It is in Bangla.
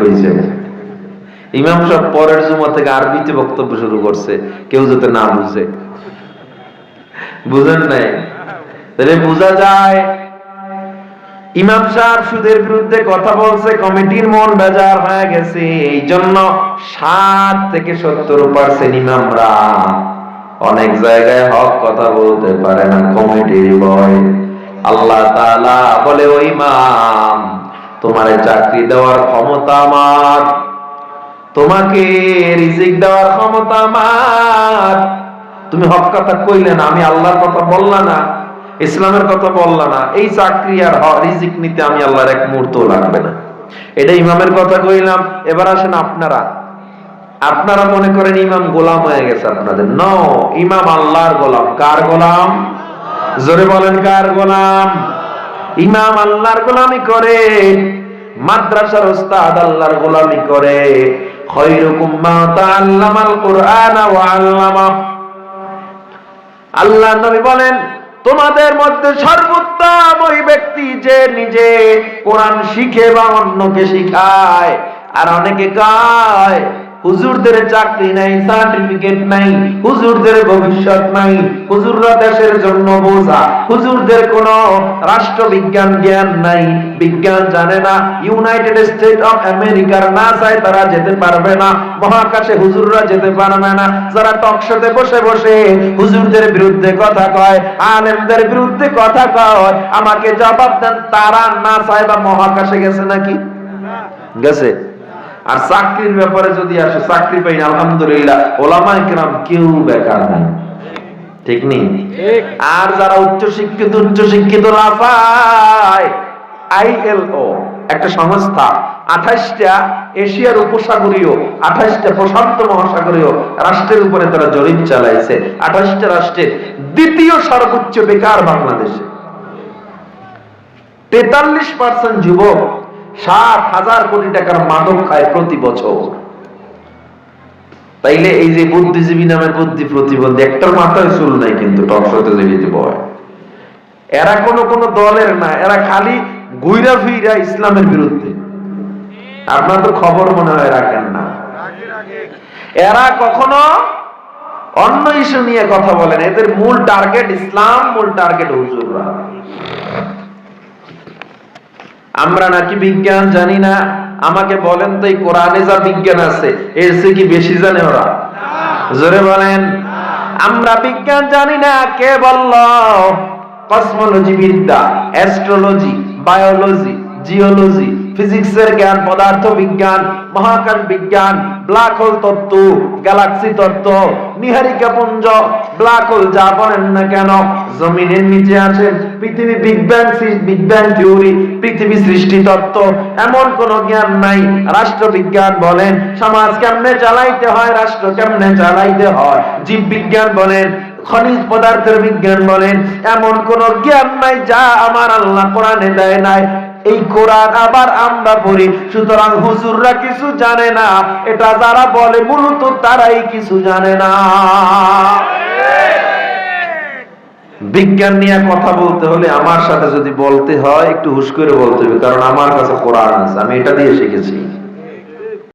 কইছে। ইমাম সাহেব পরের জুমা থেকে আরবিতে বক্তব্য শুরু করছে, কেউ যাতে না বুঝে। বুঝেন নাই? তাহলে বোঝা যায় ইমাম সাহেব সুদের বিরুদ্ধে কথা বলছে, কমিটির মন বেজার হয়ে গেছে। এই জন্য 60 থেকে 70% ইমামরা অনেক জায়গায় হক কথা বলতে পারে না, কমিটির ভয়। আল্লাহ তাআলা বলে, ও ইমাম, তোমারে চাকরি দেওয়ার ক্ষমতা আমার, তোমাকে রিজিক দেওয়ার ক্ষমতা আমার। তুমি হক কথা কইলে না, আমি আল্লাহর কথা বললা না, ইসলামের কথা বললা না, এই চাকরি আর রিজিক নিতে আমি আল্লাহর এক মুহূর্ত লাগবে না। এটা ইমামের কথা কইলাম। এবার আসেন আপনারা। আপনারা মনে করেন ইমাম গোলাম হয়ে গেছে আপনাদের। নো, ইমাম আল্লাহর গোলাম। কার গোলাম? জোরে বলেন, কার গোলাম? ইমাম আল্লাহর গোলামি করে, মাদ্রাসার উস্তাদ আল্লাহর গোলামি করে। খায়রুকুম মা তাআল্লামাল কুরআন ওয়া আল্লামা। আল্লাহ নবী বলেন, তোমাদের মধ্যে সর্বোত্তম ওই ব্যক্তি যে নিজে কোরআন শিখে বা অন্যকে শিখায়। আর অনেকে কয় হুজুরদের চাকরি নাই, সার্টিফিকেট নাই, হুজুরদের ভবিষ্যৎ নাই, হুজুররা দেশের জন্য বোঝা, হুজুরদের কোনো রাষ্ট্রবিজ্ঞান জ্ঞান নাই, বিজ্ঞান জানে না, ইউনাইটেড স্টেট অফ আমেরিকার নাসায় তারা যেতে পারবে না, মহাকাশে হুজুররা যেতে পারবে না। যারা টকশোতে বসে বসে হুজুরদের বিরুদ্ধে কথা কয়, আলেমদের বিরুদ্ধে কথা কয়, আমাকে জবাব দেন, তারা নাসায় বা মহাকাশে গেছে নাকি? গেছে? আর চাকরির ব্যাপারে যদি আসে, চাকরি পাই না, আলহামদুলিল্লাহ, ওলামায়ে কেরাম কেউ বেকার নাই। ঠিক নেই? আর যারা উচ্চশিক্ষিত লাফায়, আইএলও একটা সংস্থা 28টা এশিয়ার উপসাগরীয়, 28টা প্রশান্ত মহাসাগরীয় রাষ্ট্রের উপরে তারা জরিপ চালাইছে। 28টা রাষ্ট্রের দ্বিতীয় সর্বোচ্চ বেকার বাংলাদেশে। 43% যুবক 60,000 কোটি টাকার মাদক খায় প্রতি বছর। তাইলে এই যে বুদ্ধিজীবী নামের বুদ্ধি প্রতিবন্ধী, একটার মাথায় চুল নাই কিন্তু টকশোতে যেতে বয়। এরা কোন দলের না, এরা খালি ঘুইরা ফিরা ইসলামের বিরুদ্ধে। আপনার তো খবর মনে হয় রাখেন না। এরা কখনো অন্য ইস্যু নিয়ে কথা বলেন, এদের মূল টার্গেট ইসলাম, মূল টার্গেট হুজুররা। আমরা নাকি বিজ্ঞান জানি না। আমাকে বলেন তো, এই কোরআনে যা বিজ্ঞান আছে এর চেয়ে কি বেশি জানে ওরা? জোরে বলেন। আমরা বিজ্ঞান জানি না, কে বলল? কসমোলজি বিদ্যা, অ্যাস্ট্রোলজি, বায়োলজি, জিওলজি, ফিজিক্সের জ্ঞান, পদার্থ বিজ্ঞান, মহাকাশ বিজ্ঞান, ব্ল্যাক হোল তত্ত্ব, গ্যালাক্সি তত্ত্ব, নিহারিকা পুঞ্জ, ব্ল্যাক হোল যা বলেন না কেন, জমিনের নিচে আছে পৃথিবী, বিগ ব্যাং থিওরি, পৃথিবী সৃষ্টি তত্ত্ব, এমন কোন জ্ঞান নাই। রাষ্ট্রবিজ্ঞান বলেন, সমাজ কেমনে চালাইতে হয়, রাষ্ট্র কেমনে চালাইতে হয়, জীব বিজ্ঞান বলেন, খনিজ পদার্থের বিজ্ঞান বলেন, এমন কোন জ্ঞান নাই যা আমার আল্লাহ কোরআনে দেয় নাই। এই কোরআন আবার আমরা পড়ি, সুতরাং হুজুররা কিছু জানে না, এটা যারা বলে মূলত তারাই কিছু জানে না। বিজ্ঞান নিয়ে কথা বলতে হলে আমার সাথে যদি বলতে হয়, একটু হুশ করে বলতে হবে, কারণ আমার কাছে কোরআন আছে, আমি এটা দিয়ে শিখেছি।